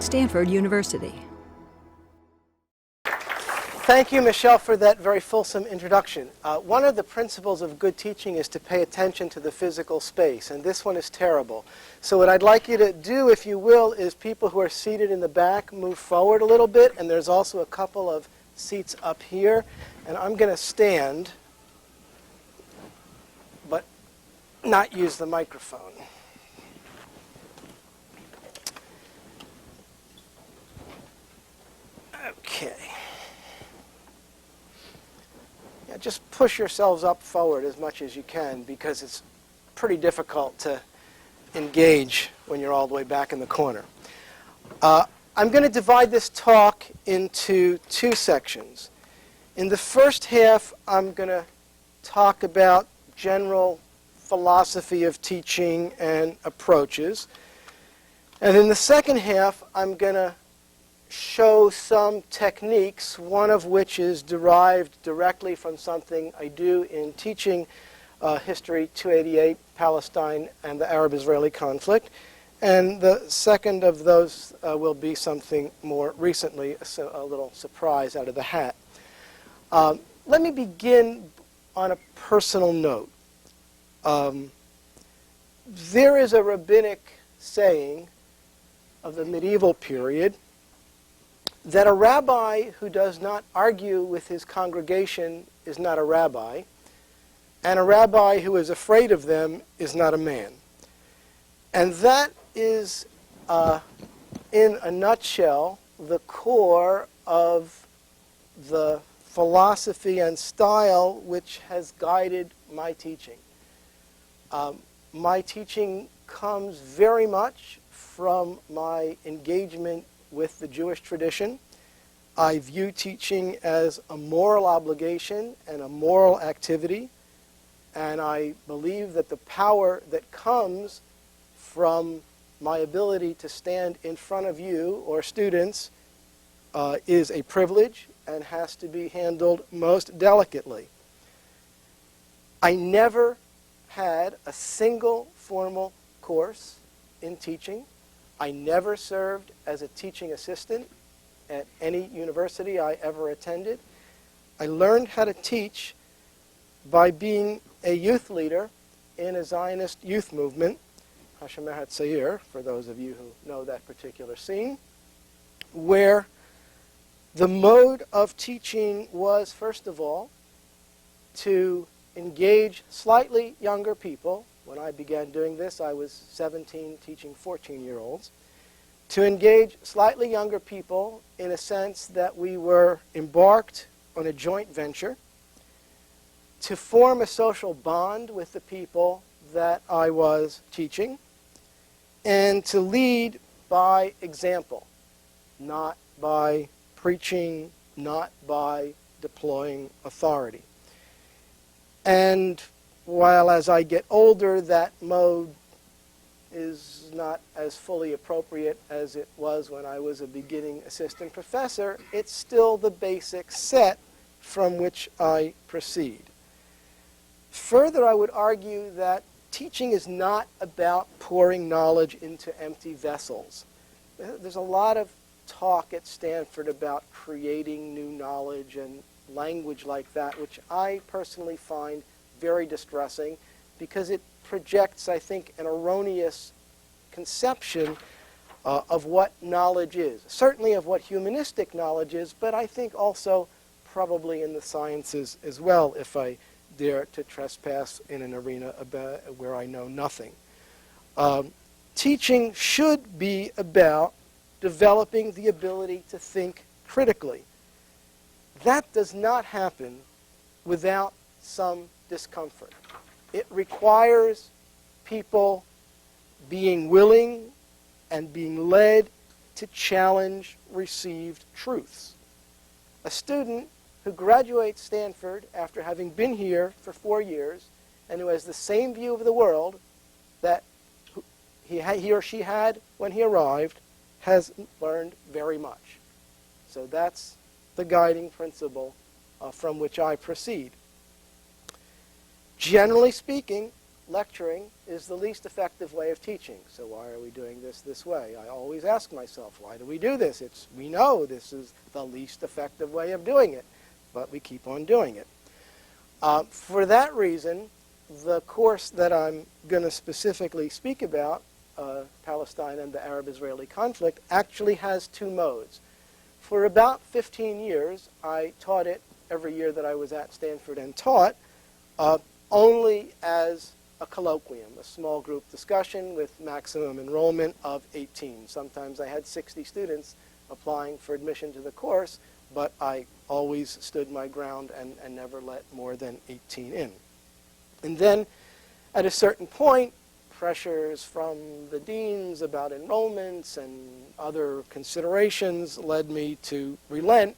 Stanford University. Thank you, Michelle, for that very fulsome introduction. One of the principles of good teaching is to pay attention to the physical space, and this one is terrible. So what I'd like you to do, if you will, is people who are seated in the back move forward a little bit, and there's also a couple of seats up here, and I'm going to stand, but not use the microphone. Okay. Yeah, just push yourselves up forward as much as you can, because it's pretty difficult to engage when you're all the way back in the corner. I'm going to divide this talk into two sections. In the first half, I'm going to talk about general philosophy of teaching and approaches. And in the second half, I'm going to show some techniques, one of which is derived directly from something I do in teaching History 288, Palestine and the Arab-Israeli conflict. And the second of those will be something more recently, a little surprise out of the hat. Let me begin on a personal note. There is a rabbinic saying of the medieval period that a rabbi who does not argue with his congregation is not a rabbi, and a rabbi who is afraid of them is not a man. And that is, in a nutshell, the core of the philosophy and style which has guided my teaching. My teaching comes very much from my engagement with the Jewish tradition. I view teaching as a moral obligation and a moral activity, and I believe that the power that comes from my ability to stand in front of you or students is a privilege and has to be handled most delicately. I never had a single formal course in teaching. I never served as a teaching assistant at any university I ever attended. I learned how to teach by being a youth leader in a Zionist youth movement, Hashomer HaTzair, for those of you who know that particular scene, where the mode of teaching was, first of all, to engage slightly younger people. When I began doing this, I was 17 teaching 14-year-olds. To engage slightly younger people in a sense that we were embarked on a joint venture, to form a social bond with the people that I was teaching, and to lead by example, not by preaching, not by deploying authority. And while as I get older, that mode is not as fully appropriate as it was when I was a beginning assistant professor, it's still the basic set from which I proceed. Further, I would argue that teaching is not about pouring knowledge into empty vessels. There's a lot of talk at Stanford about creating new knowledge and language like that, which I personally find very distressing because it projects, I think, an erroneous conception of what knowledge is. Certainly of what humanistic knowledge is, but I think also probably in the sciences as well, if I dare to trespass in an arena about where I know nothing. Teaching should be about developing the ability to think critically. That does not happen without some discomfort. It requires people being willing and being led to challenge received truths. A student who graduates Stanford after having been here for 4 years and who has the same view of the world that he or she had when he arrived has learned very much. So that's the guiding principle from which I proceed. Generally speaking, lecturing is the least effective way of teaching. So why are we doing this way? I always ask myself, why do we do this? We know this is the least effective way of doing it, but we keep on doing it. For that reason, the course that I'm going to specifically speak about, Palestine and the Arab-Israeli conflict, actually has two modes. For about 15 years, I taught it every year that I was at Stanford and taught, only as a colloquium, a small group discussion with maximum enrollment of 18. Sometimes I had 60 students applying for admission to the course, but I always stood my ground and never let more than 18 in. And then at a certain point, pressures from the deans about enrollments and other considerations led me to relent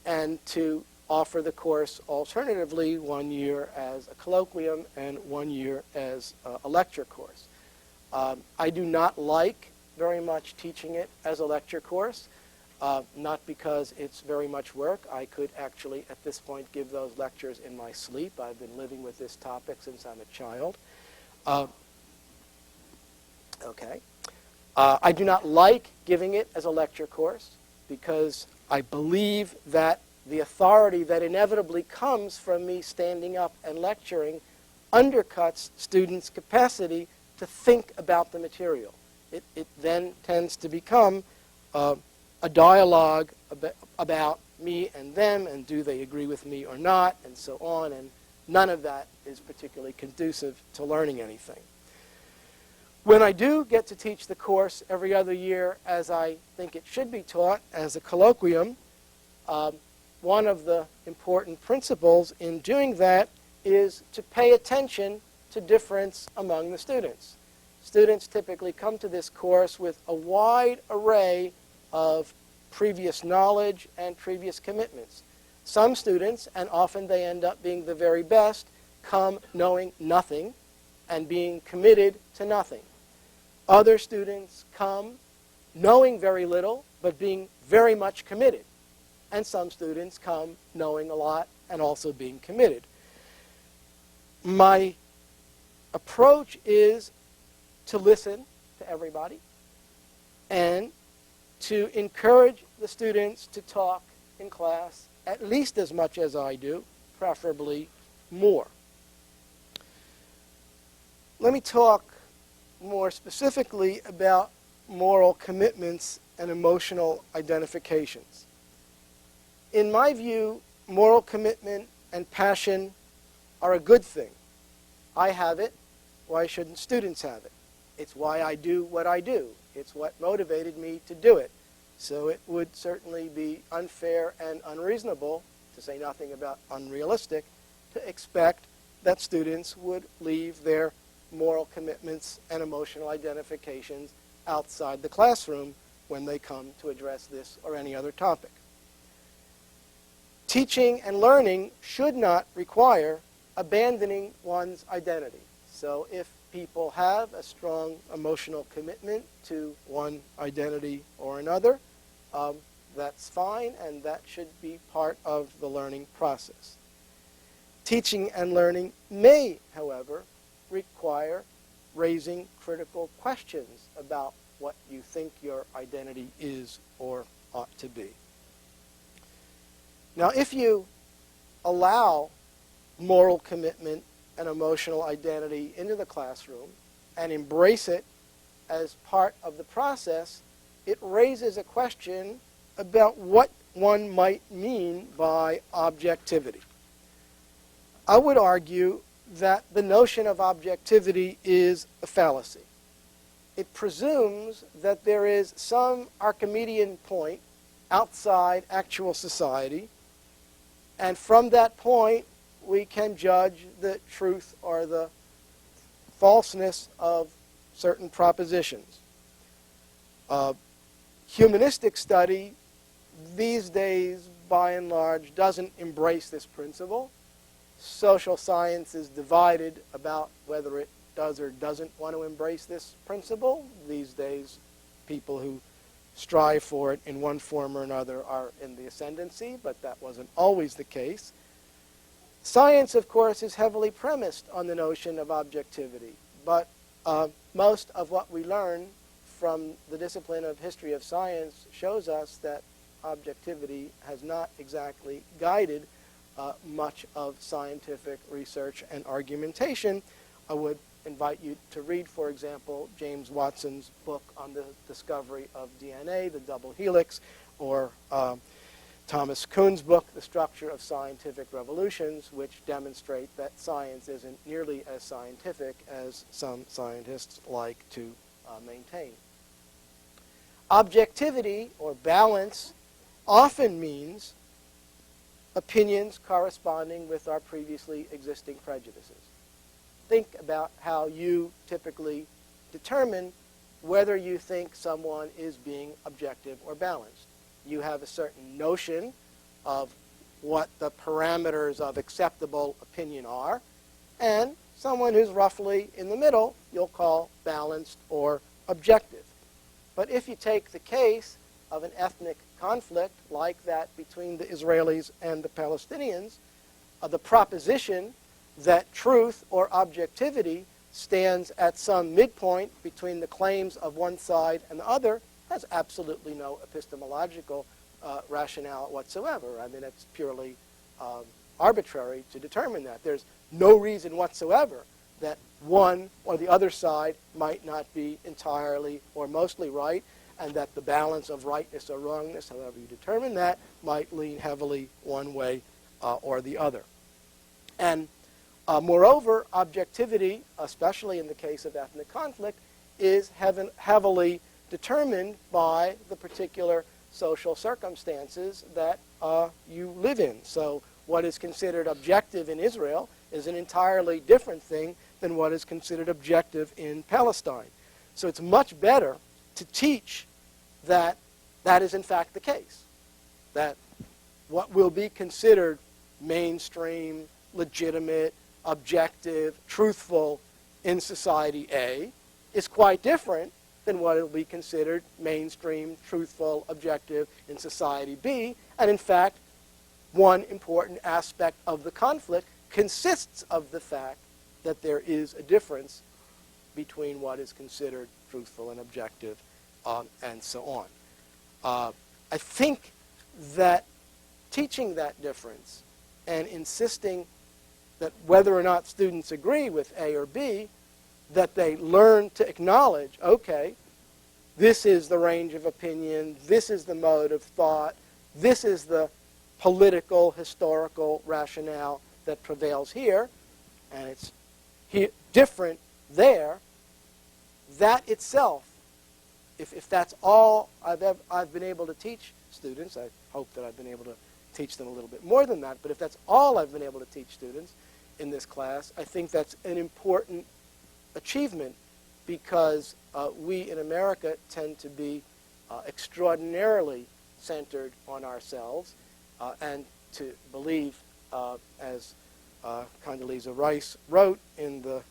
and to offer the course alternatively 1 year as a colloquium and 1 year as a lecture course. I do not like very much teaching it as a lecture course, not because it's very much work. I could actually at this point give those lectures in my sleep. I've been living with this topic since I'm a child. I do not like giving it as a lecture course because I believe that the authority that inevitably comes from me standing up and lecturing undercuts students' capacity to think about the material. It then tends to become a dialogue about me and them, and do they agree with me or not, and so on, and none of that is particularly conducive to learning anything. When I do get to teach the course every other year as I think it should be taught, as a colloquium, one of the important principles in doing that is to pay attention to difference among the students. Students typically come to this course with a wide array of previous knowledge and previous commitments. Some students, and often they end up being the very best, come knowing nothing and being committed to nothing. Other students come knowing very little but being very much committed. And some students come knowing a lot and also being committed. My approach is to listen to everybody and to encourage the students to talk in class at least as much as I do, preferably more. Let me talk more specifically about moral commitments and emotional identifications. In my view, moral commitment and passion are a good thing. I have it. Why shouldn't students have it? It's why I do what I do. It's what motivated me to do it. So it would certainly be unfair and unreasonable, to say nothing about unrealistic, to expect that students would leave their moral commitments and emotional identifications outside the classroom when they come to address this or any other topic. Teaching and learning should not require abandoning one's identity. So if people have a strong emotional commitment to one identity or another, that's fine, and that should be part of the learning process. Teaching and learning may, however, require raising critical questions about what you think your identity is or ought to be. Now, if you allow moral commitment and emotional identity into the classroom and embrace it as part of the process, it raises a question about what one might mean by objectivity. I would argue that the notion of objectivity is a fallacy. It presumes that there is some Archimedean point outside actual society, and from that point we can judge the truth or the falseness of certain propositions. Humanistic study these days, by and large, doesn't embrace this principle. Social science is divided about whether it does or doesn't want to embrace this principle. These days, people who strive for it in one form or another are in the ascendancy, but that wasn't always the case. Science, of course, is heavily premised on the notion of objectivity, but most of what we learn from the discipline of history of science shows us that objectivity has not exactly guided much of scientific research and argumentation. I would invite you to read, for example, James Watson's book on the discovery of DNA, the double helix, or Thomas Kuhn's book, The Structure of Scientific Revolutions, which demonstrate that science isn't nearly as scientific as some scientists like to maintain. Objectivity, or balance, often means opinions corresponding with our previously existing prejudices. Think about how you typically determine whether you think someone is being objective or balanced. You have a certain notion of what the parameters of acceptable opinion are, and someone who's roughly in the middle you'll call balanced or objective. But if you take the case of an ethnic conflict like that between the Israelis and the Palestinians, the proposition that truth or objectivity stands at some midpoint between the claims of one side and the other has absolutely no epistemological rationale whatsoever. I mean, it's purely arbitrary to determine that. There's no reason whatsoever that one or the other side might not be entirely or mostly right, and that the balance of rightness or wrongness, however you determine that, might lean heavily one way or the other. And moreover, objectivity, especially in the case of ethnic conflict, is heavily determined by the particular social circumstances that you live in. So what is considered objective in Israel is an entirely different thing than what is considered objective in Palestine. So it's much better to teach that that is in fact the case, that what will be considered mainstream, legitimate, objective, truthful in society A is quite different than what will be considered mainstream, truthful, objective in society B. And in fact, one important aspect of the conflict consists of the fact that there is a difference between what is considered truthful and objective, and so on. I think that teaching that difference and insisting that whether or not students agree with A or B, that they learn to acknowledge, okay, this is the range of opinion, this is the mode of thought, this is the political, historical rationale that prevails here, and it's different there. That itself, if that's all I've been able to teach students, I hope that I've been able to teach them a little bit more than that, but if that's all I've been able to teach students in this class, I think that's an important achievement, because we in America tend to be extraordinarily centered on ourselves and to believe, as Condoleezza Rice wrote in the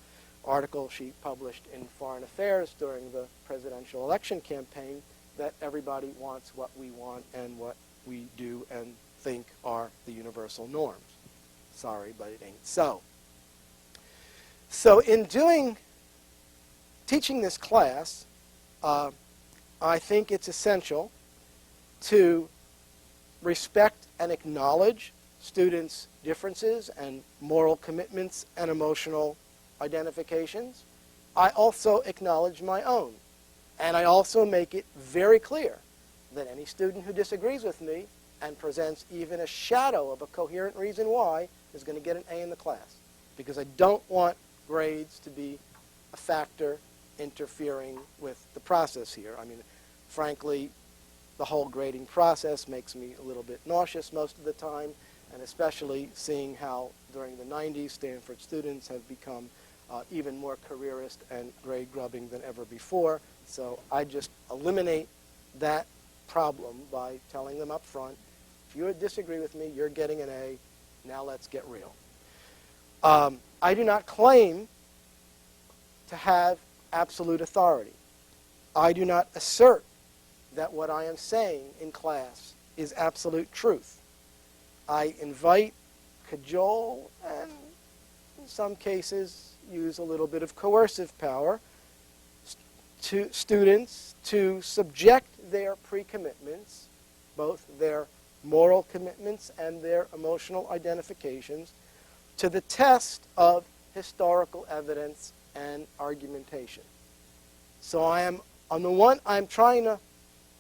article she published in Foreign Affairs during the presidential election campaign, that everybody wants what we want and what we do and think are the universal norms. Sorry, but it ain't so. So in teaching this class, I think it's essential to respect and acknowledge students' differences and moral commitments and emotional identifications. I also acknowledge my own. And I also make it very clear that any student who disagrees with me and presents even a shadow of a coherent reason why is going to get an A in the class. Because I don't want grades to be a factor interfering with the process here. I mean, frankly, the whole grading process makes me a little bit nauseous most of the time, and especially seeing how during the 90s Stanford students have become even more careerist and grade-grubbing than ever before. So I just eliminate that problem by telling them up front, if you disagree with me, you're getting an A. Now let's get real. I do not claim to have absolute authority. I do not assert that what I am saying in class is absolute truth. I invite cajole and, in some cases, use a little bit of coercive power to students to subject their pre-commitments, both their moral commitments and their emotional identifications, to the test of historical evidence and argumentation. So I'm trying to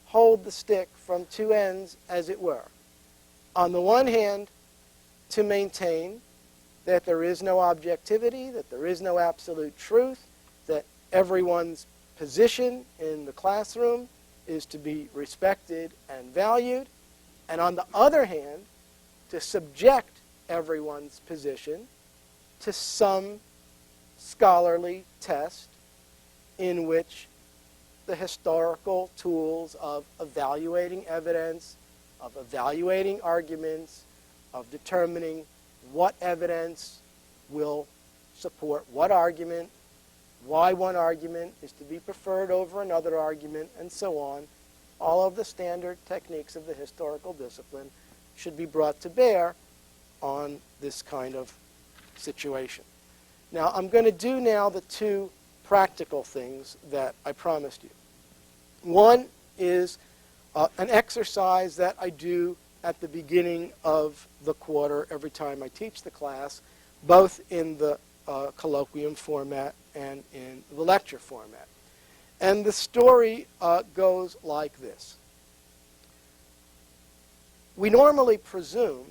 hold the stick from two ends, as it were. On the one hand, to maintain that there is no objectivity, that there is no absolute truth, that everyone's position in the classroom is to be respected and valued, and on the other hand, to subject everyone's position to some scholarly test in which the historical tools of evaluating evidence, of evaluating arguments, of determining what evidence will support what argument, why one argument is to be preferred over another argument, and so on. All of the standard techniques of the historical discipline should be brought to bear on this kind of situation. Now, I'm going to do now the two practical things that I promised you. One is an exercise that I do at the beginning of the quarter every time I teach the class, both in the colloquium format and in the lecture format. And the story goes like this. We normally presume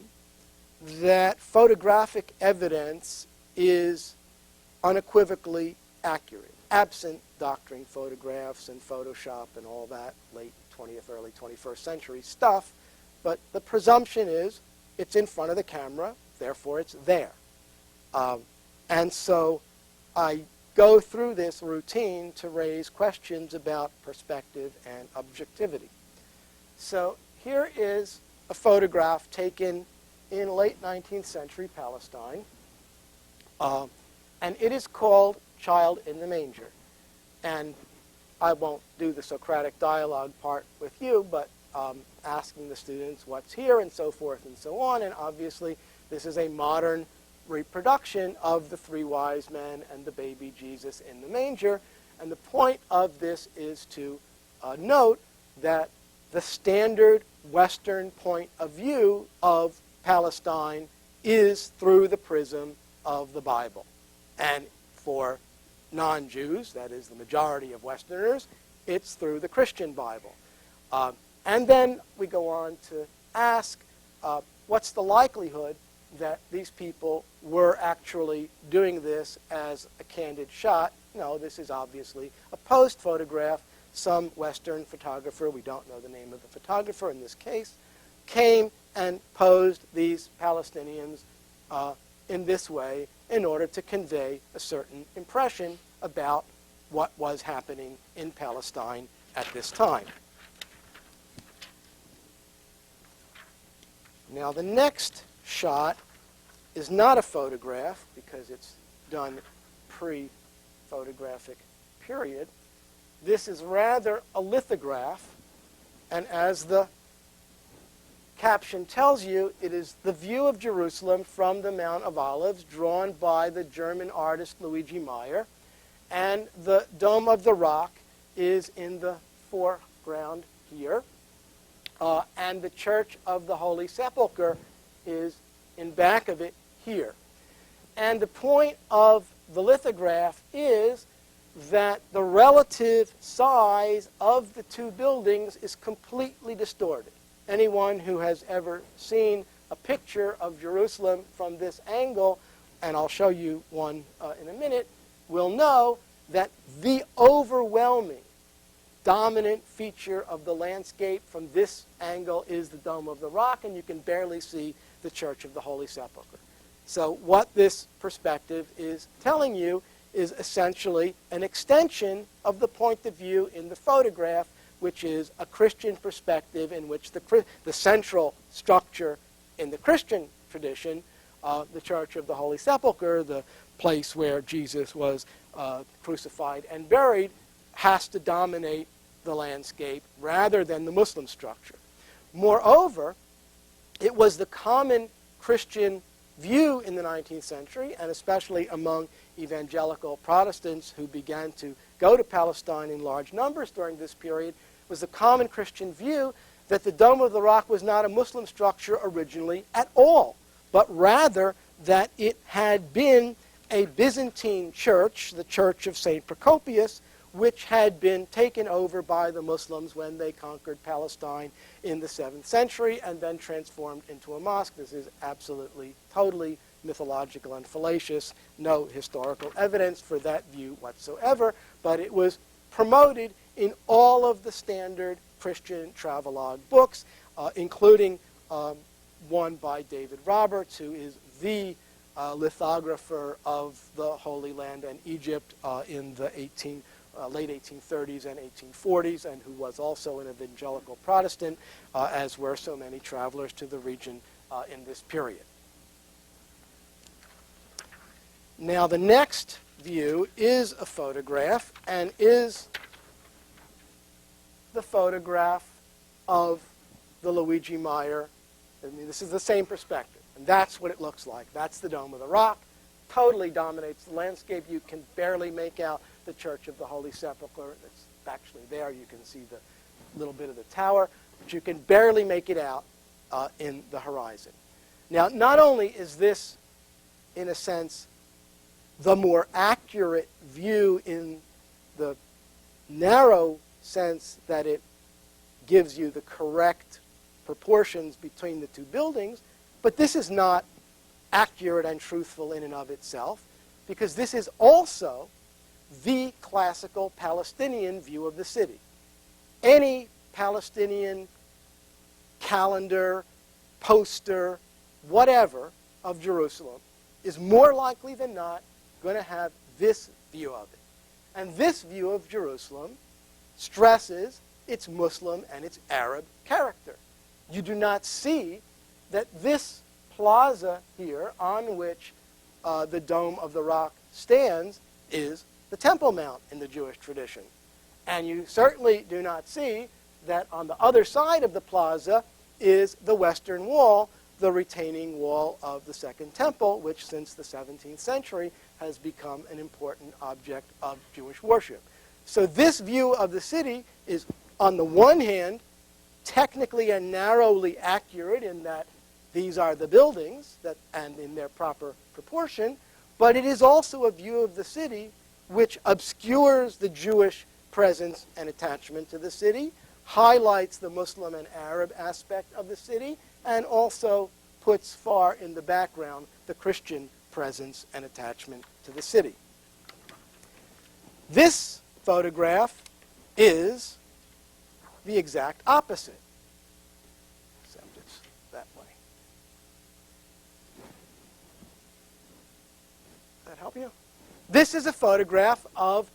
that photographic evidence is unequivocally accurate, absent doctoring photographs and Photoshop and all that late 20th, early 21st century stuff. But the presumption is it's in front of the camera, therefore it's there. And so I go through this routine to raise questions about perspective and objectivity. So here is a photograph taken in late 19th century Palestine. And it is called Child in the Manger. And I won't do the Socratic dialogue part with you, but asking the students what's here and so forth and so on. And obviously, this is a modern reproduction of the three wise men and the baby Jesus in the manger. And the point of this is to note that the standard Western point of view of Palestine is through the prism of the Bible. And for non-Jews, that is the majority of Westerners, it's through the Christian Bible. And then we go on to ask, what's the likelihood that these people were actually doing this as a candid shot? No, this is obviously a posed photograph. Some Western photographer, we don't know the name of the photographer in this case, came and posed these Palestinians in this way in order to convey a certain impression about what was happening in Palestine at this time. Now, the next shot is not a photograph because it's done pre-photographic period. This is rather a lithograph, and as the caption tells you, it is the view of Jerusalem from the Mount of Olives drawn by the German artist Luigi Meyer, and the Dome of the Rock is in the foreground here, and the Church of the Holy Sepulchre is in back of it here. And the point of the lithograph is that the relative size of the two buildings is completely distorted. Anyone who has ever seen a picture of Jerusalem from this angle, and I'll show you one in a minute, will know that the overwhelming dominant feature of the landscape from this angle is the Dome of the Rock, and you can barely see the Church of the Holy Sepulchre. So what this perspective is telling you is essentially an extension of the point of view in the photograph, which is a Christian perspective in which the central structure in the Christian tradition, the Church of the Holy Sepulchre, the place where Jesus was crucified and buried, has to dominate the landscape rather than the Muslim structure. Moreover, it was the common Christian view in the 19th century, and especially among evangelical Protestants who began to go to Palestine in large numbers during this period, was the common Christian view that the Dome of the Rock was not a Muslim structure originally at all, but rather that it had been a Byzantine church, the Church of St. Procopius, which had been taken over by the Muslims when they conquered Palestine in the 7th century and then transformed into a mosque. This is absolutely, totally mythological and fallacious. No historical evidence for that view whatsoever, but it was promoted in all of the standard Christian travelogue books, including one by David Roberts, who is the lithographer of the Holy Land and Egypt in the late 1830s and 1840s, and who was also an evangelical Protestant, as were so many travelers to the region in this period. Now, the next view is a photograph, and is the photograph of the Luigi Meyer. I mean, this is the same perspective, and that's what it looks like. That's the Dome of the Rock. Totally dominates the landscape. You can barely make out the Church of the Holy Sepulchre. It's actually there. You can see the little bit of the tower, but you can barely make it out in the horizon. Now, not only is this, in a sense, the more accurate view in the narrow sense that it gives you the correct proportions between the two buildings, but this is not accurate and truthful in and of itself, because this is also the classical Palestinian view of the city. Any Palestinian calendar, poster, whatever of Jerusalem is more likely than not going to have this view of it. And this view of Jerusalem stresses its Muslim and its Arab character. You do not see that this plaza here on which the Dome of the Rock stands is the Temple Mount in the Jewish tradition. And you certainly do not see that on the other side of the plaza is the Western Wall, the retaining wall of the Second Temple, which since the 17th century has become an important object of Jewish worship. So this view of the city is, on the one hand, technically and narrowly accurate in that these are the buildings and in their proper proportion, but it is also a view of the city which obscures the Jewish presence and attachment to the city, highlights the Muslim and Arab aspect of the city, and also puts far in the background the Christian presence and attachment to the city. This photograph is the exact opposite, except it's that way. Does that help you? This is a photograph of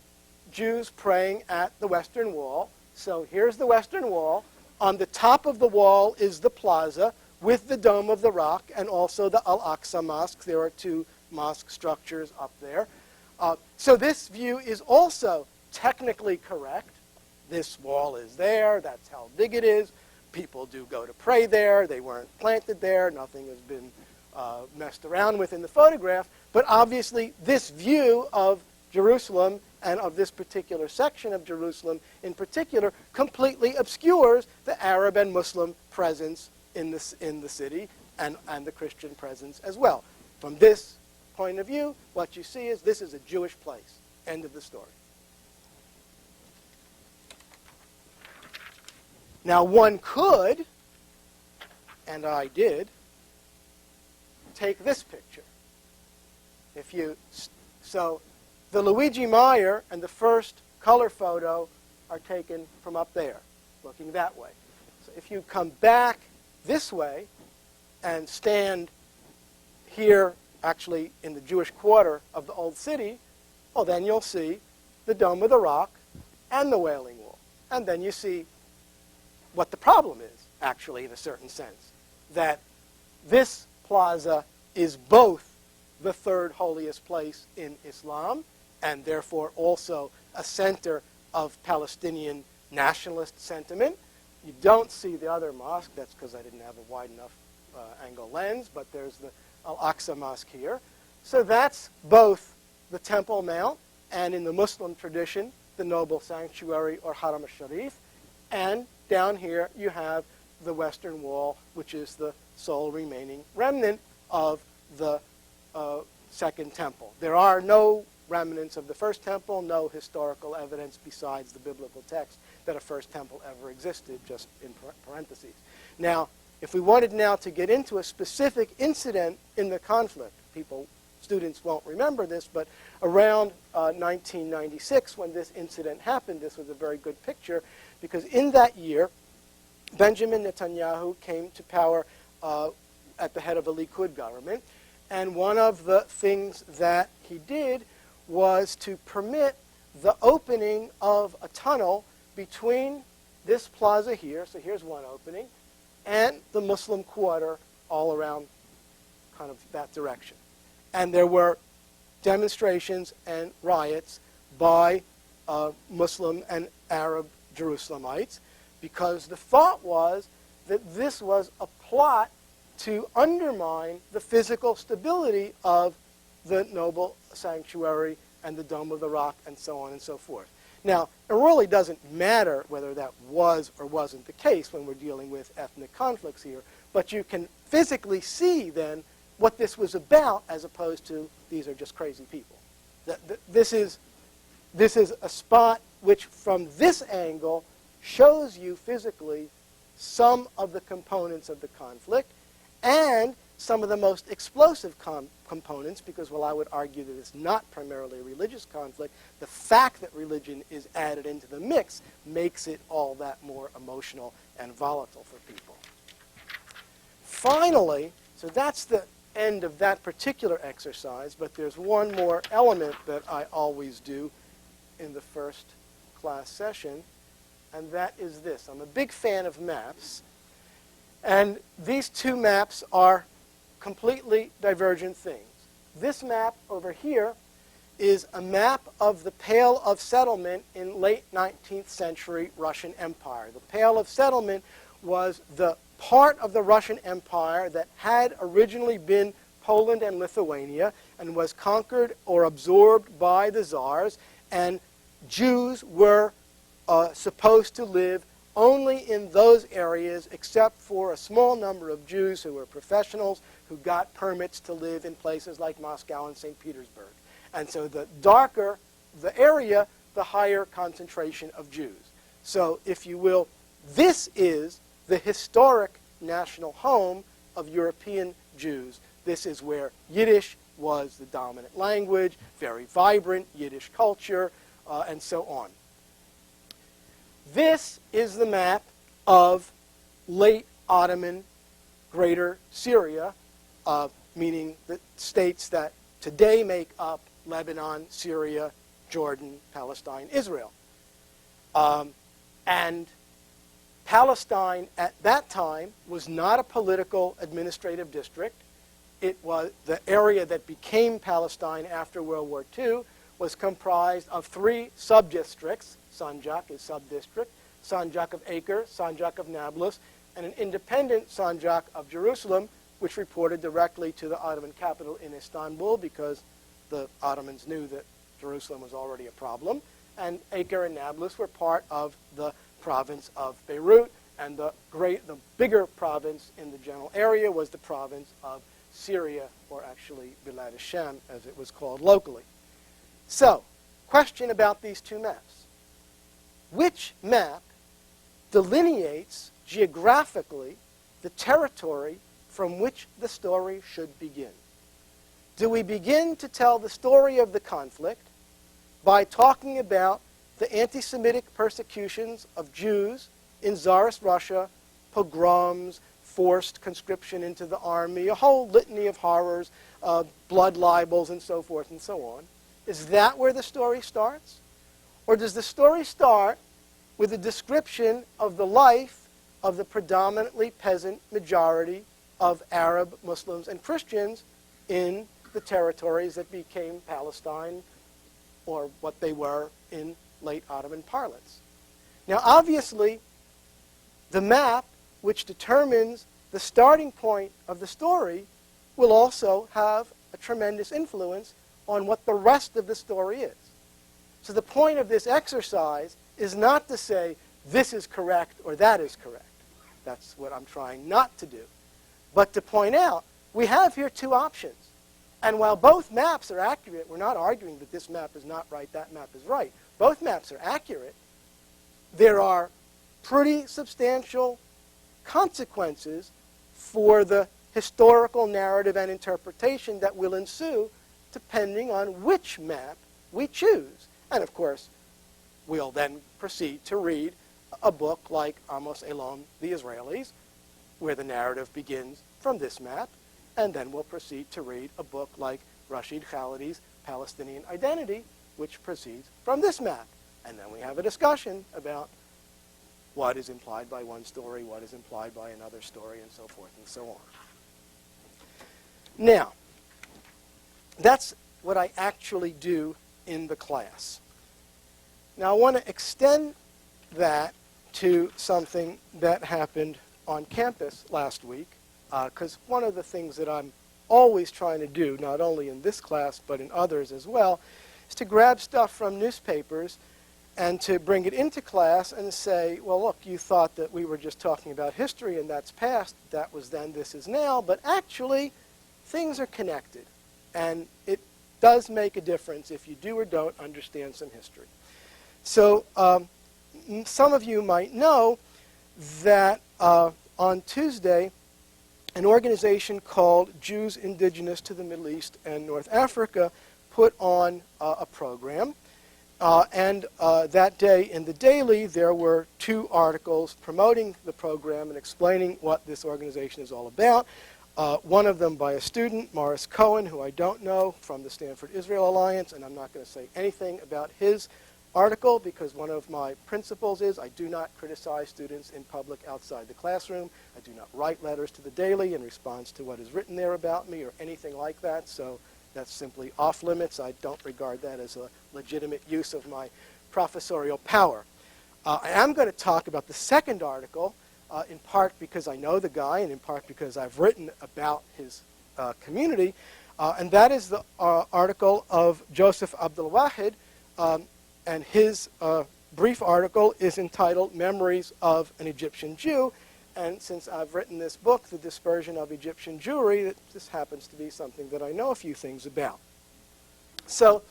Jews praying at the Western Wall. So here's the Western Wall. On the top of the wall is the plaza with the Dome of the Rock and also the Al-Aqsa Mosque. There are two mosque structures up there. So this view is also technically correct. This wall is there. That's how big it is. People do go to pray there. They weren't planted there. Nothing has been messed around with in the photograph. But obviously, this view of Jerusalem and of this particular section of Jerusalem in particular completely obscures the Arab and Muslim presence in the city and the Christian presence as well. From this point of view, what you see is this is a Jewish place. End of the story. Now, one could, and I did, take this picture. So the Luigi Meyer and the first color photo are taken from up there, looking that way. So if you come back this way and stand here, actually in the Jewish quarter of the Old City, well, then you'll see the Dome of the Rock and the Wailing Wall. And then you see what the problem is, actually, in a certain sense, that this plaza is both the third holiest place in Islam and therefore also a center of Palestinian nationalist sentiment. You don't see the other mosque. That's because I didn't have a wide enough angle lens, but there's Al-Aqsa Mosque here. So that's both the Temple Mount and, in the Muslim tradition, the noble sanctuary or Haram al-Sharif. And down here you have the Western Wall, which is the sole remaining remnant of the Second Temple. There are no remnants of the First Temple, no historical evidence besides the biblical text that a First Temple ever existed, just in parentheses. Now, if we wanted now to get into a specific incident in the conflict, students won't remember this, but around 1996 when this incident happened, this was a very good picture, because in that year, Benjamin Netanyahu came to power at the head of a Likud government, and one of the things that he did was to permit the opening of a tunnel between this plaza here, so here's one opening, and the Muslim quarter all around kind of that direction. And there were demonstrations and riots by Muslim and Arab Jerusalemites, because the thought was that this was a plot to undermine the physical stability of the noble sanctuary and the Dome of the Rock and so on and so forth. Now, it really doesn't matter whether that was or wasn't the case when we're dealing with ethnic conflicts here, but you can physically see then what this was about, as opposed to these are just crazy people. This is a spot which, from this angle, shows you physically some of the components of the conflict and some of the most explosive components, because while I would argue that it's not primarily a religious conflict, the fact that religion is added into the mix makes it all that more emotional and volatile for people. Finally, so that's the end of that particular exercise, but there's one more element that I always do in the first class session, and that is this. I'm a big fan of maps, and these two maps are completely divergent things. This map over here is a map of the Pale of Settlement in late 19th century Russian Empire. The Pale of Settlement was the part of the Russian Empire that had originally been Poland and Lithuania and was conquered or absorbed by the Tsars, and Jews were supposed to live only in those areas, except for a small number of Jews who were professionals who got permits to live in places like Moscow and St. Petersburg. And so the darker the area, the higher concentration of Jews. So, if you will, this is the historic national home of European Jews. This is where Yiddish was the dominant language, very vibrant Yiddish culture, and so on. This is the map of late Ottoman Greater Syria, meaning the states that today make up Lebanon, Syria, Jordan, Palestine, Israel. And Palestine at that time was not a political administrative district. It was the area that became Palestine after World War II was comprised of three sub-districts. Sanjak is sub-district, Sanjak of Acre, Sanjak of Nablus, and an independent Sanjak of Jerusalem, which reported directly to the Ottoman capital in Istanbul, because the Ottomans knew that Jerusalem was already a problem. And Acre and Nablus were part of the province of Beirut, and the bigger province in the general area was the province of Syria, or actually Bilad Hashem, as it was called locally. So, question about these two maps. Which map delineates geographically the territory from which the story should begin? Do we begin to tell the story of the conflict by talking about the anti-Semitic persecutions of Jews in Tsarist Russia, pogroms, forced conscription into the army, a whole litany of horrors, blood libels, and so forth and so on? Is that where the story starts? Or does the story start with a description of the life of the predominantly peasant majority of Arab Muslims and Christians in the territories that became Palestine, or what they were in late Ottoman parlance? Now, obviously, the map which determines the starting point of the story will also have a tremendous influence on what the rest of the story is. So the point of this exercise is not to say this is correct or that is correct. That's what I'm trying not to do. But to point out, we have here two options. And while both maps are accurate, we're not arguing that this map is not right, that map is right. Both maps are accurate. There are pretty substantial consequences for the historical narrative and interpretation that will ensue depending on which map we choose. And of course, we'll then proceed to read a book like Amos Elon, the Israelis, where the narrative begins from this map, and then we'll proceed to read a book like Rashid Khalidi's Palestinian Identity, which proceeds from this map. And then we have a discussion about what is implied by one story, what is implied by another story, and so forth and so on. Now, that's what I actually do in the class. Now, I want to extend that to something that happened on campus last week, because one of the things that I'm always trying to do, not only in this class but in others as well, is to grab stuff from newspapers and to bring it into class and say, well, look, you thought that we were just talking about history and that's past, that was then, this is now, but actually things are connected. And it does make a difference if you do or don't understand some history. So some of you might know that on Tuesday, an organization called Jews Indigenous to the Middle East and North Africa put on a program. And that day in the Daily, there were 2 articles promoting the program and explaining what this organization is all about. One of them by a student, Morris Cohen, who I don't know, from the Stanford Israel Alliance, and I'm not going to say anything about his article because one of my principles is I do not criticize students in public outside the classroom. I do not write letters to the Daily in response to what is written there about me or anything like that, so that's simply off limits. I don't regard that as a legitimate use of my professorial power. I am going to talk about the second article, in part because I know the guy and in part because I've written about his community, and that is the article of Joseph Abdullah, and his brief article is entitled Memories of an Egyptian Jew. And since I've written this book, The Dispersion of Egyptian Jewry, this happens to be something that I know a few things about. So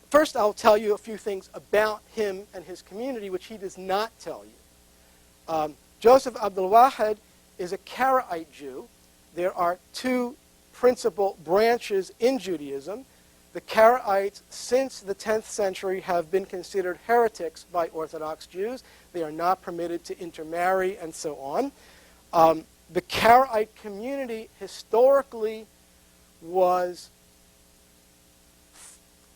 first I'll tell you a few things about him and his community, which he does not tell you. Joseph Abdullah is a Karaite Jew. There are 2 principal branches in Judaism. The Karaites, since the 10th century, have been considered heretics by Orthodox Jews. They are not permitted to intermarry and so on. The Karaite community historically was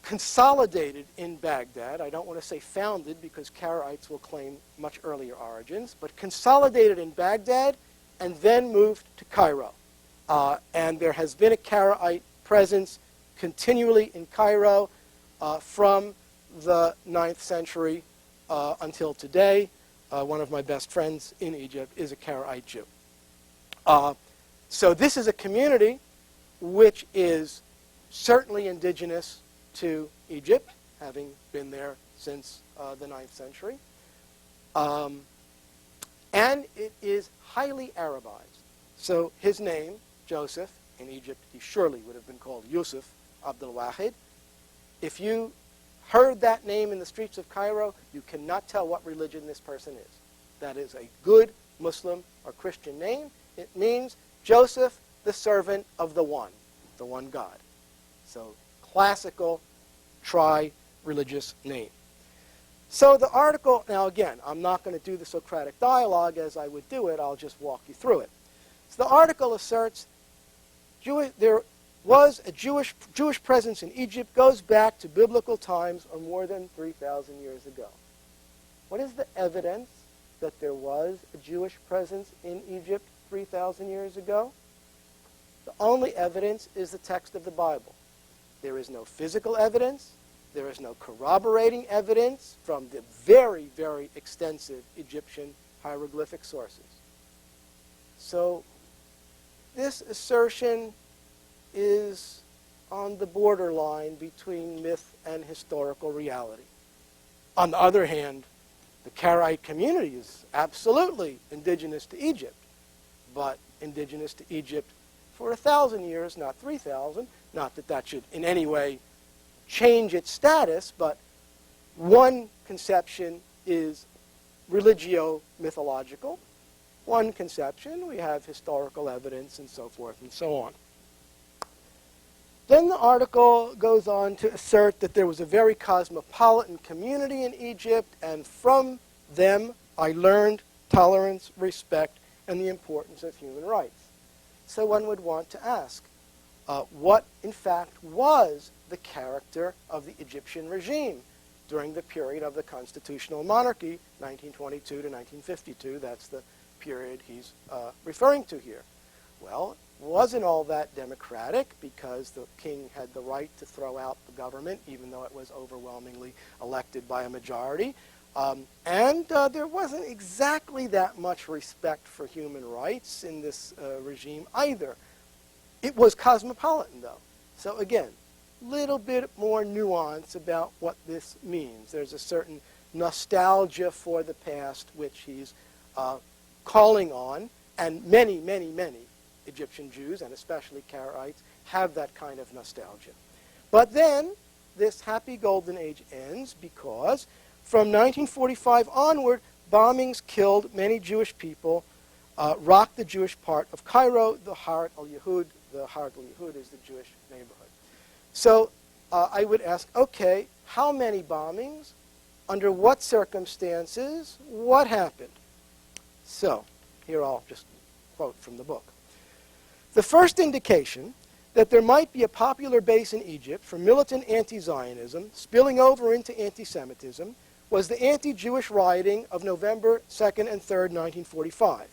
consolidated in Baghdad. I don't want to say founded because Karaites will claim much earlier origins, but consolidated in Baghdad and then moved to Cairo. And there has been a Karaite presence continually in Cairo from the 9th century until today. One of my best friends in Egypt is a Karaite Jew. So this is a community which is certainly indigenous to Egypt, having been there since the 9th century. And it is highly Arabized. So his name, Joseph, in Egypt he surely would have been called Yusuf Abdul-Wahid. If you heard that name in the streets of Cairo, you cannot tell what religion this person is. That is a good Muslim or Christian name. It means Joseph, the servant of the one God. So classical tri-religious name. So the article, now again, I'm not going to do the Socratic dialogue as I would do it. I'll just walk you through it. So the article asserts there was a Jewish presence in Egypt, goes back to biblical times or more than 3,000 years ago. What is the evidence that there was a Jewish presence in Egypt 3,000 years ago? The only evidence is the text of the Bible. There is no physical evidence. There is no corroborating evidence from the very, very extensive Egyptian hieroglyphic sources. So this assertion is on the borderline between myth and historical reality. On the other hand, the Karaite community is absolutely indigenous to Egypt, but indigenous to Egypt for 1,000 years, not 3,000. Not that that should in any way change its status, but one conception is religio-mythological. One conception, we have historical evidence and so forth and so on. Then the article goes on to assert that there was a very cosmopolitan community in Egypt, and from them I learned tolerance, respect, and the importance of human rights. So one would want to ask, what in fact was the character of the Egyptian regime during the period of the constitutional monarchy, 1922 to 1952? That's the period he's referring to here. Well, it wasn't all that democratic because the king had the right to throw out the government, even though it was overwhelmingly elected by a majority. And there wasn't exactly that much respect for human rights in this regime either. It was cosmopolitan, though. So again, little bit more nuance about what this means. There's a certain nostalgia for the past which he's calling on, and many, many, many Egyptian Jews, and especially Karaites, have that kind of nostalgia. But then this happy golden age ends because from 1945 onward, bombings killed many Jewish people, rocked the Jewish part of Cairo, the Harat al-Yahud. The Harat al-Yahud is the Jewish neighborhood. So I would ask, okay, how many bombings? Under what circumstances? What happened? So here I'll just quote from the book. The first indication that there might be a popular base in Egypt for militant anti-Zionism spilling over into anti-Semitism was the anti-Jewish rioting of November 2nd and 3rd, 1945.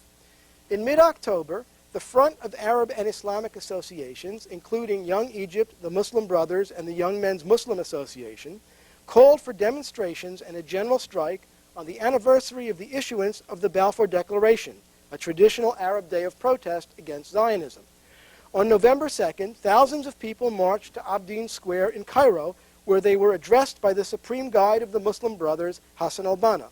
In mid-October, the Front of Arab and Islamic Associations, including Young Egypt, the Muslim Brothers, and the Young Men's Muslim Association, called for demonstrations and a general strike on the anniversary of the issuance of the Balfour Declaration, a traditional Arab day of protest against Zionism. On November 2nd, thousands of people marched to Abdin Square in Cairo, where they were addressed by the Supreme Guide of the Muslim Brothers, Hassan al-Banna.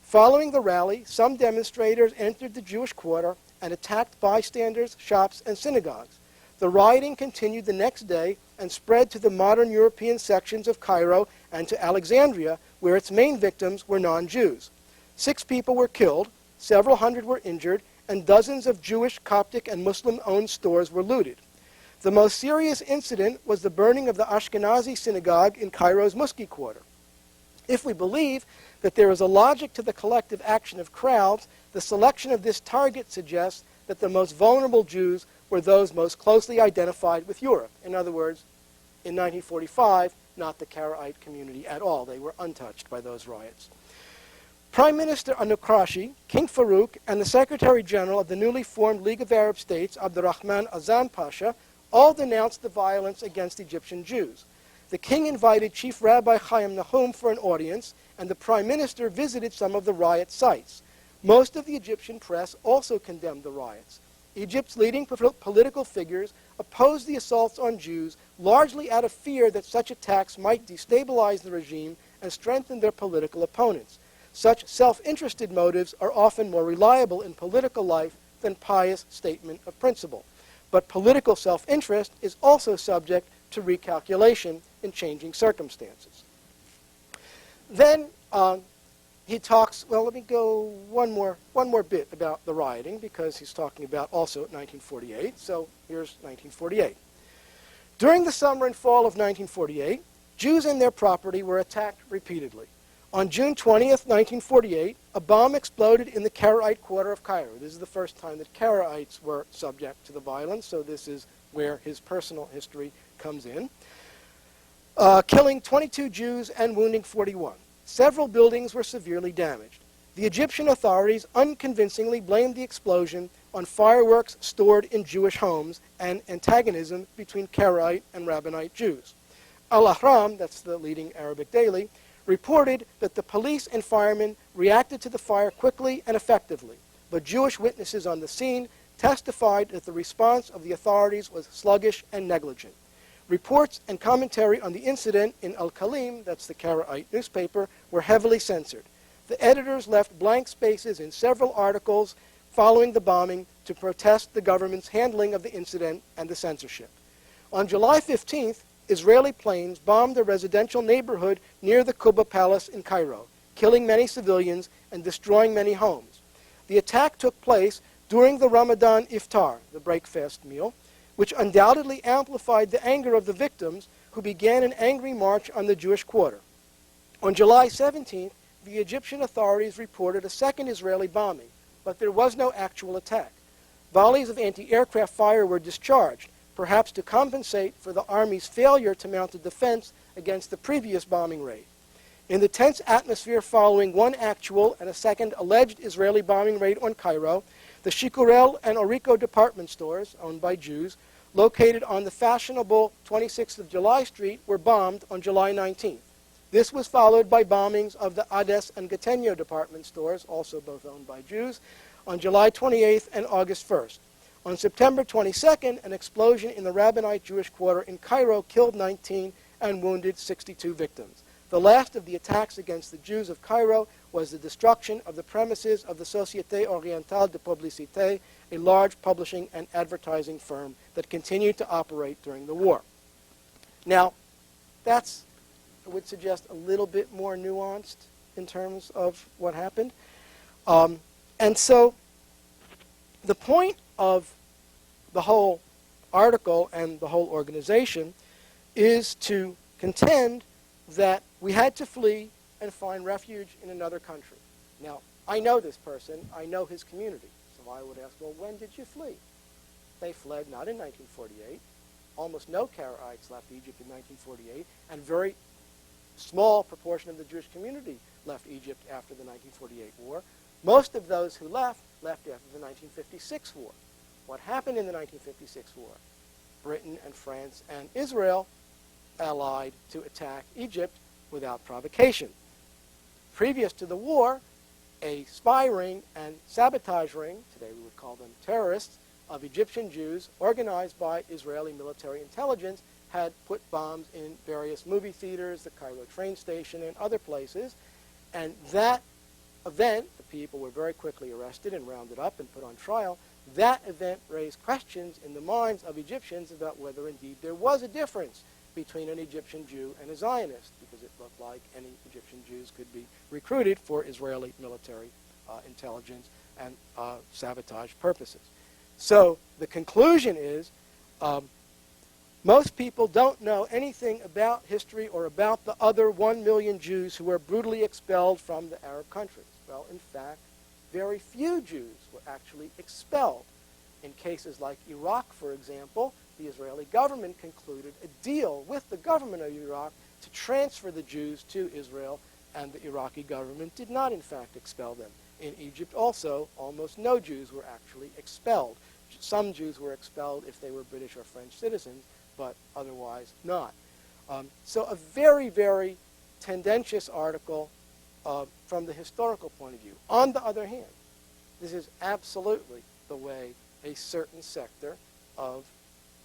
Following the rally, some demonstrators entered the Jewish quarter and attacked bystanders, shops, and synagogues. The rioting continued the next day and spread to the modern European sections of Cairo and to Alexandria, where its main victims were non-Jews. 6 people were killed, several hundred were injured, and dozens of Jewish, Coptic, and Muslim-owned stores were looted. The most serious incident was the burning of the Ashkenazi synagogue in Cairo's Muski quarter. If we believe that there is a logic to the collective action of crowds, the selection of this target suggests that the most vulnerable Jews were those most closely identified with Europe. In other words, in 1945, not the Karaite community at all. They were untouched by those riots. Prime Minister Anukrashi, King Farouk, and the Secretary General of the newly formed League of Arab States, Abdurrahman Azan Pasha, all denounced the violence against Egyptian Jews. The king invited Chief Rabbi Chaim Nahum for an audience, and the Prime Minister visited some of the riot sites. Most of the Egyptian press also condemned the riots. Egypt's leading political figures opposed the assaults on Jews, largely out of fear that such attacks might destabilize the regime and strengthen their political opponents. Such self-interested motives are often more reliable in political life than pious statement of principle. But political self-interest is also subject to recalculation in changing circumstances. Then he talks, well, let me go one more bit about the rioting, because he's talking about also 1948. So here's 1948. During the summer and fall of 1948, Jews and their property were attacked repeatedly. On June 20th, 1948, a bomb exploded in the Karaite quarter of Cairo. This is the first time that Karaites were subject to the violence, so this is where his personal history comes in, killing 22 Jews and wounding 41. Several buildings were severely damaged. The Egyptian authorities unconvincingly blamed the explosion on fireworks stored in Jewish homes and antagonism between Karaite and Rabbinite Jews. Al-Ahram, that's the leading Arabic daily, reported that the police and firemen reacted to the fire quickly and effectively, but Jewish witnesses on the scene testified that the response of the authorities was sluggish and negligent. Reports and commentary on the incident in Al-Kalim, that's the Karaite newspaper, were heavily censored. The editors left blank spaces in several articles following the bombing to protest the government's handling of the incident and the censorship. On July 15th, Israeli planes bombed a residential neighborhood near the Quba Palace in Cairo, killing many civilians and destroying many homes. The attack took place during the Ramadan iftar, the breakfast meal, which undoubtedly amplified the anger of the victims, who began an angry march on the Jewish quarter. On July 17th, the Egyptian authorities reported a second Israeli bombing, but there was no actual attack. Volleys of anti-aircraft fire were discharged, perhaps to compensate for the army's failure to mount a defense against the previous bombing raid. In the tense atmosphere following one actual and a second alleged Israeli bombing raid on Cairo, the Shikurel and Orico department stores, owned by Jews, located on the fashionable 26th of July Street, were bombed on July 19th. This was followed by bombings of the Ades and Gatenio department stores, also both owned by Jews, on July 28th and August 1st. On September 22nd, an explosion in the Rabbinite Jewish quarter in Cairo killed 19 and wounded 62 victims. The last of the attacks against the Jews of Cairo was the destruction of the premises of the Société Orientale de Publicité, a large publishing and advertising firm that continued to operate during the war. Now, that's, I would suggest, a little bit more nuanced in terms of what happened. And so the point of the whole article and the whole organization is to contend that we had to flee and find refuge in another country. Now, I know this person. I know his community. So I would ask, well, when did you flee? They fled not in 1948. Almost no Karaites left Egypt in 1948, and very small proportion of the Jewish community left Egypt after the 1948 war. Most of those who left after the 1956 war. What happened in the 1956 war? Britain and France and Israel allied to attack Egypt without provocation. Previous to the war, a spy ring and sabotage ring, today we would call them terrorists, of Egyptian Jews organized by Israeli military intelligence had put bombs in various movie theaters, the Cairo train station, and other places. And that event, the people were very quickly arrested and rounded up and put on trial. That event raised questions in the minds of Egyptians about whether indeed there was a difference between an Egyptian Jew and a Zionist, because it looked like any Egyptian Jews could be recruited for Israeli military intelligence and sabotage purposes. So the conclusion is most people don't know anything about history or about the other 1 million Jews who were brutally expelled from the Arab countries. Well, in fact, very few Jews were actually expelled. In cases like Iraq, for example, the Israeli government concluded a deal with the government of Iraq to transfer the Jews to Israel, and the Iraqi government did not, in fact, expel them. In Egypt also, almost no Jews were actually expelled. Some Jews were expelled if they were British or French citizens, but otherwise not. So a very, very tendentious article from the historical point of view. On the other hand, this is absolutely the way a certain sector of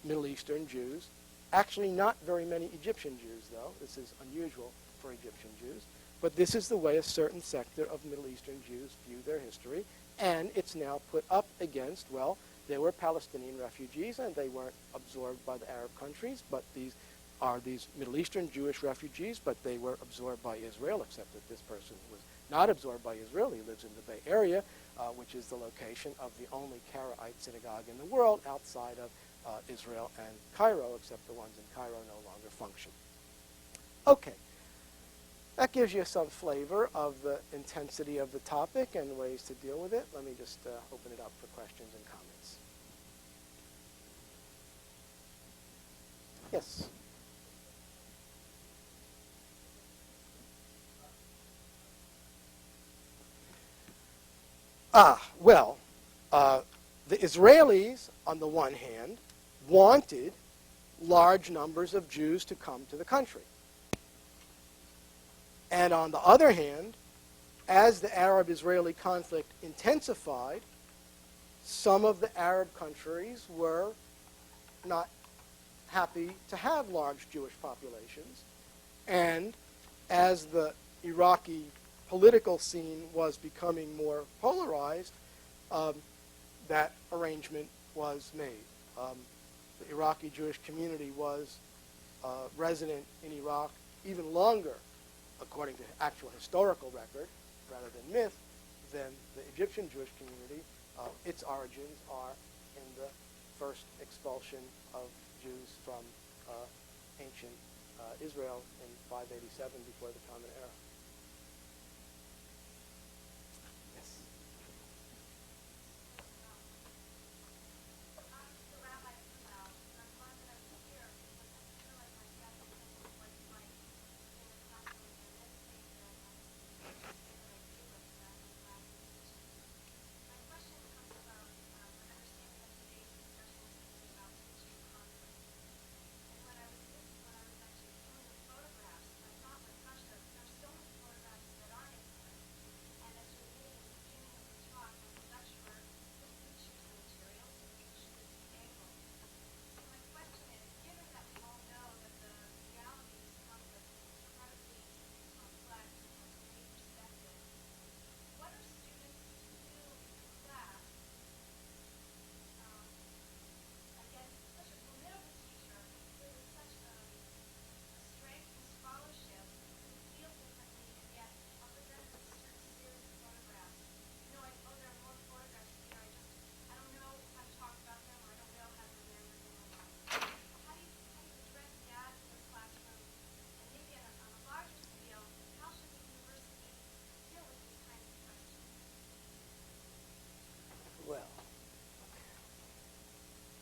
Middle Eastern Jews, actually not very many Egyptian Jews, though, this is unusual for Egyptian Jews, but this is the way a certain sector of Middle Eastern Jews view their history, and it's now put up against, well, there were Palestinian refugees, and they weren't absorbed by the Arab countries, but these are these Middle Eastern Jewish refugees, but they were absorbed by Israel, except that this person was not absorbed by Israel. He lives in the Bay Area, which is the location of the only Karaite synagogue in the world outside of Israel and Cairo, except the ones in Cairo no longer function. Okay. That gives you some flavor of the intensity of the topic and ways to deal with it. Let me just open it up for questions and comments. Yes? Well, the Israelis, on the one hand, wanted large numbers of Jews to come to the country. And on the other hand, as the Arab-Israeli conflict intensified, some of the Arab countries were not happy to have large Jewish populations. And as the Iraqi political scene was becoming more polarized, that arrangement was made. The Iraqi Jewish community was resident in Iraq even longer, according to actual historical record, rather than myth, than the Egyptian Jewish community. Its origins are in the first expulsion of Jews from ancient Israel in 587 before the Common Era. Yes.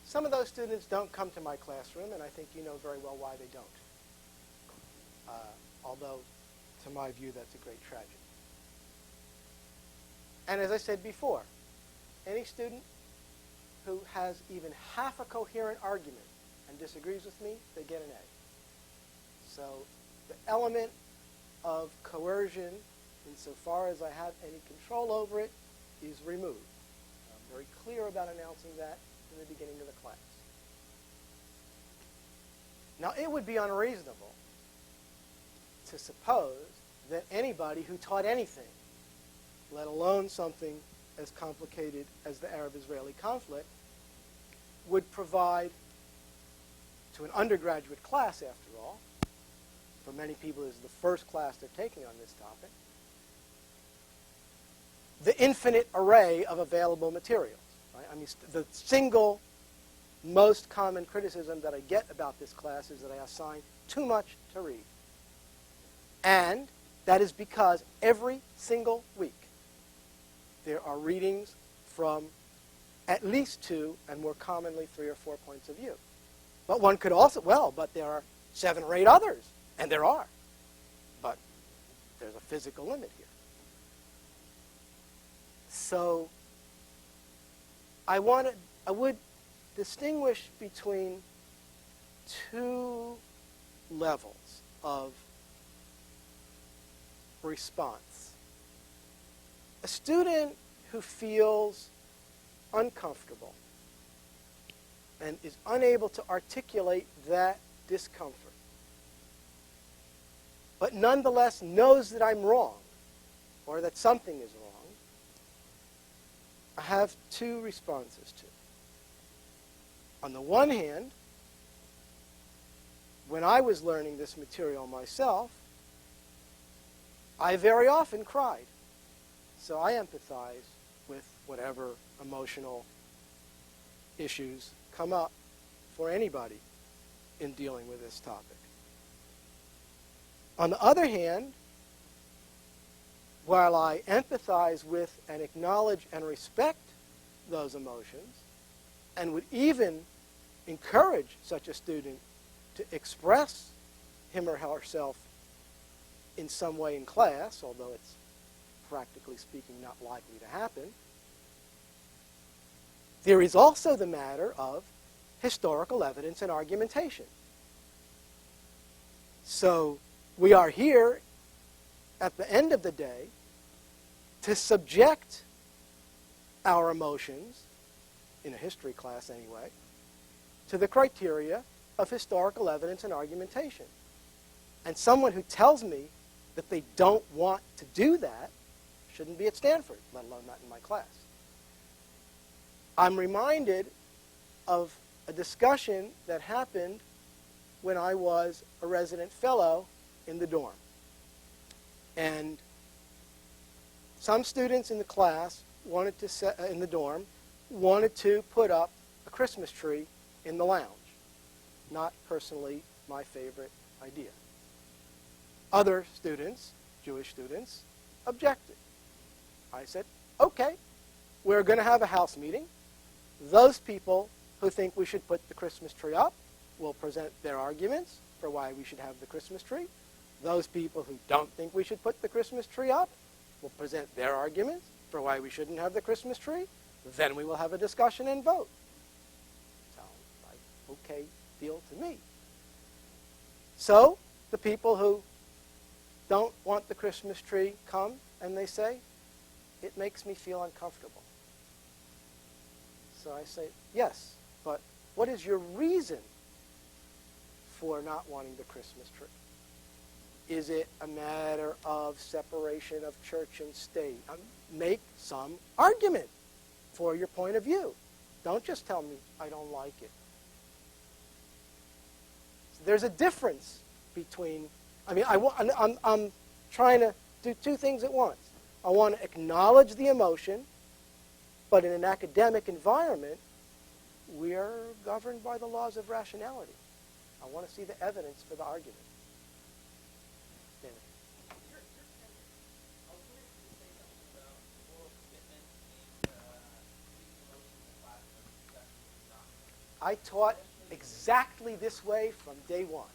Some of those students don't come to my classroom, and I think you know very well why they don't. Although, to my view, that's a great tragedy. And as I said before, any student who has even half a coherent argument and disagrees with me, they get an A. So the element of coercion, insofar as I have any control over it, is removed. I'm very clear about announcing that in the beginning of the class. Now, it would be unreasonable to suppose that anybody who taught anything, let alone something as complicated as the Arab-Israeli conflict, would provide to an undergraduate class, after all, for many people this is the first class they're taking on this topic, the infinite array of available materials. Right? I mean, the single most common criticism that I get about this class is that I assign too much to read. And that is because every single week there are readings from at least 2, and more commonly 3 or 4 points of view. But one could also, well, but there are 7 or 8 others, and there are. But there's a physical limit here. So I would distinguish between 2 levels of response. A student who feels uncomfortable and is unable to articulate that discomfort, but nonetheless knows that I'm wrong or that something is wrong, I have 2 responses to. On the one hand, when I was learning this material myself, I very often cried. So I empathize with whatever emotional issues come up for anybody in dealing with this topic. On the other hand, while I empathize with and acknowledge and respect those emotions, and would even encourage such a student to express him or herself in some way in class, although it's practically speaking not likely to happen, there is also the matter of historical evidence and argumentation. So we are here at the end of the day to subject our emotions in a history class anyway, to the criteria of historical evidence and argumentation. And someone who tells me that they don't want to do that shouldn't be at Stanford, let alone not in my class. I'm reminded of a discussion that happened when I was a resident fellow in the dorm. And some students in the class wanted to in the dorm wanted to put up a Christmas tree in the lounge. Not personally my favorite idea. Other students, Jewish students, objected. I said, okay, we're going to have a house meeting. Those people who think we should put the Christmas tree up will present their arguments for why we should have the Christmas tree. Those people who don't think we should put the Christmas tree up will present their arguments for why we shouldn't have the Christmas tree. Then we will have a discussion and vote. Sounds like okay deal to me. So the people who don't want the Christmas tree come and they say, it makes me feel uncomfortable. So I say, yes, but what is your reason for not wanting the Christmas tree? Is it a matter of separation of church and state? Make some argument for your point of view. Don't just tell me I don't like it. So there's a difference between, I'm trying to do two things at once. I want to acknowledge the emotion, but in an academic environment, we are governed by the laws of rationality. I want to see the evidence for the argument. I taught exactly this way from day one.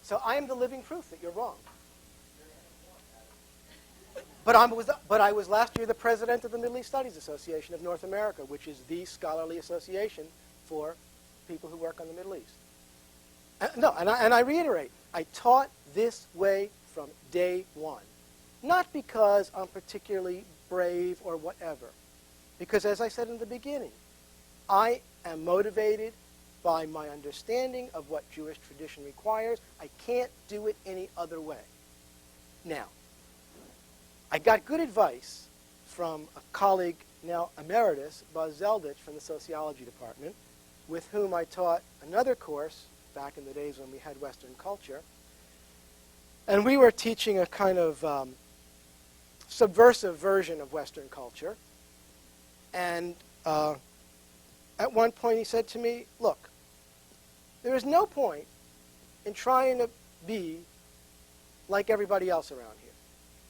So I am the living proof that you're wrong. But I was last year the president of the Middle East Studies Association of North America, which is the scholarly association for people who work on the Middle East. And I reiterate, I taught this way from day one. Not because I'm particularly brave or whatever. Because as I said in the beginning, I am motivated by my understanding of what Jewish tradition requires. I can't do it any other way. Now, I got good advice from a colleague, now emeritus, Buzz Zeldich from the sociology department, with whom I taught another course back in the days when we had Western culture. And we were teaching a kind of subversive version of Western culture. And at one point he said to me, look, there is no point in trying to be like everybody else around here,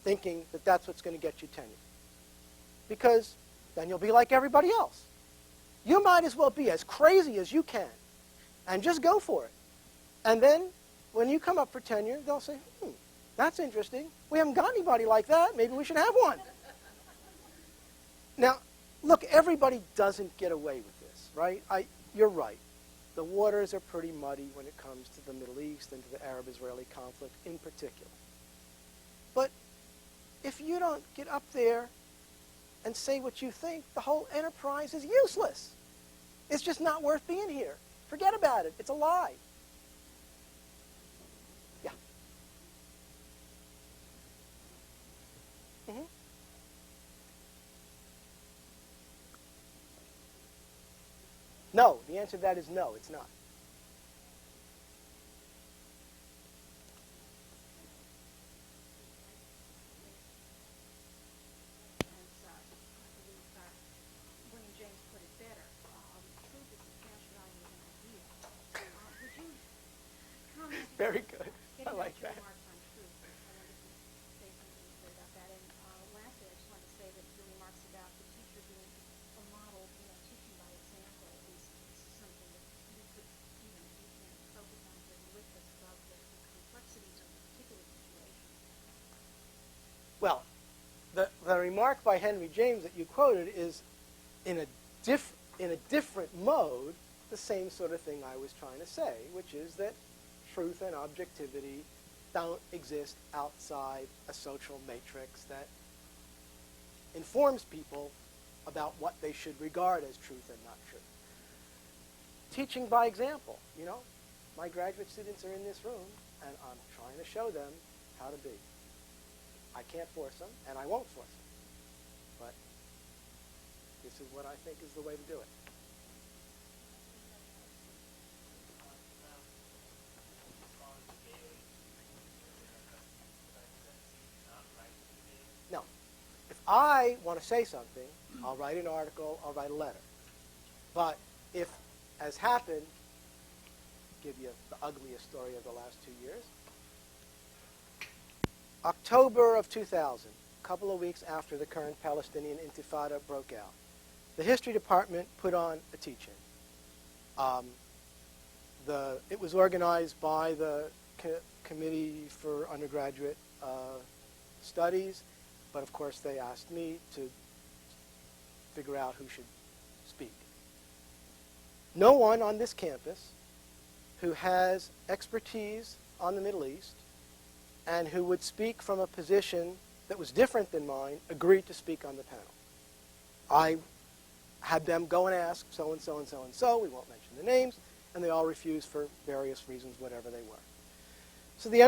thinking that that's what's going to get you tenure. Because then you'll be like everybody else. You might as well be as crazy as you can and just go for it. And then when you come up for tenure, they'll say, that's interesting. We haven't got anybody like that. Maybe we should have one. Now, look, everybody doesn't get away with this, right? You're right. The waters are pretty muddy when it comes to the Middle East and to the Arab-Israeli conflict in particular. But if you don't get up there and say what you think, the whole enterprise is useless. It's just not worth being here. Forget about it. It's a lie. Yeah. Mm-hmm. No, the answer to that is no, it's not. Very good. I like that. the remark by Henry James that you quoted is, in a different mode, the same sort of thing I was trying to say, which is that truth and objectivity don't exist outside a social matrix that informs people about what they should regard as truth and not truth. Teaching by example, you know. My graduate students are in this room, and I'm trying to show them how to be. I can't force them, and I won't force them. But this is what I think is the way to do it. No. If I want to say something, I'll write an article, I'll write a letter. But if, as happened, give you the ugliest story of the last 2 years, October of 2000, a couple of weeks after the current Palestinian Intifada broke out, the history department put on a teach-in. It was organized by the Committee for Undergraduate Studies, but of course they asked me to figure out who should speak. No one on this campus who has expertise on the Middle East and who would speak from a position that was different than mine agreed to speak on the panel. I had them go and ask so-and-so and so-and-so, we won't mention the names, and they all refused for various reasons, whatever they were. So in the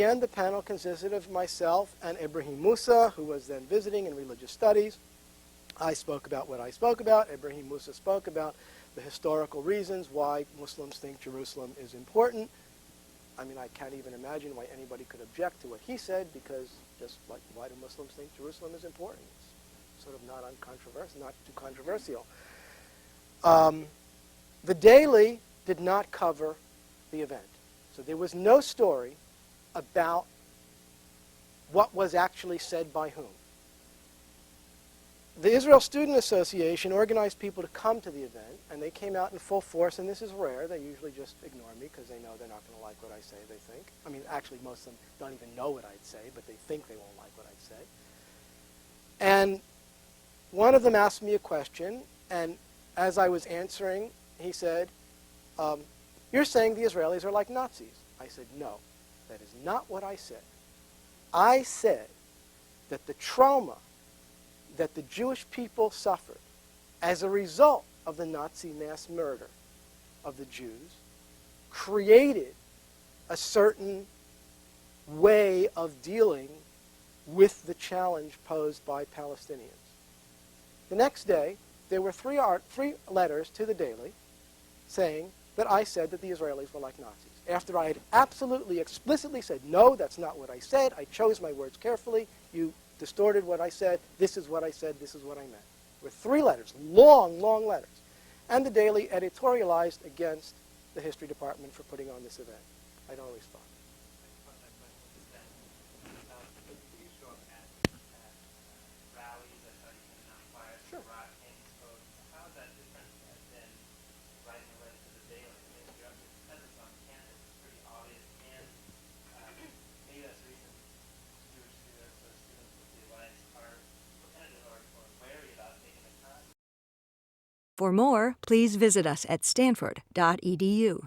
end, the panel consisted of myself and Ibrahim Musa, who was then visiting in religious studies. I spoke about what I spoke about. Ibrahim Musa spoke about the historical reasons why Muslims think Jerusalem is important. I mean, I can't even imagine why anybody could object to what he said, because just like, why do Muslims think Jerusalem is important? It's sort of not too controversial. The Daily did not cover the event. So there was no story about what was actually said by whom. The Israel Student Association organized people to come to the event, and they came out in full force, and this is rare. They usually just ignore me because they know they're not going to like what I say, they think. I mean, actually, most of them don't even know what I'd say, but they think they won't like what I'd say. And one of them asked me a question, and as I was answering, he said, you're saying the Israelis are like Nazis. I said, no, that is not what I said. I said that the trauma that the Jewish people suffered as a result of the Nazi mass murder of the Jews created a certain way of dealing with the challenge posed by Palestinians. The next day, there were three letters to the Daily saying that I said that the Israelis were like Nazis. After I had absolutely explicitly said, no, that's not what I said. I chose my words carefully. You distorted what I said. This is what I said. This is what I meant. There were 3 letters, long, long letters. And the Daily editorialized against the history department for putting on this event. I don't respond. Sure. How is that different than writing a letter to the Daily? I mean, your presence on campus is pretty obvious, and maybe that's the reason Jewish students or students with the Alliance are repentant or wary about taking the cut. For more, please visit us at stanford.edu.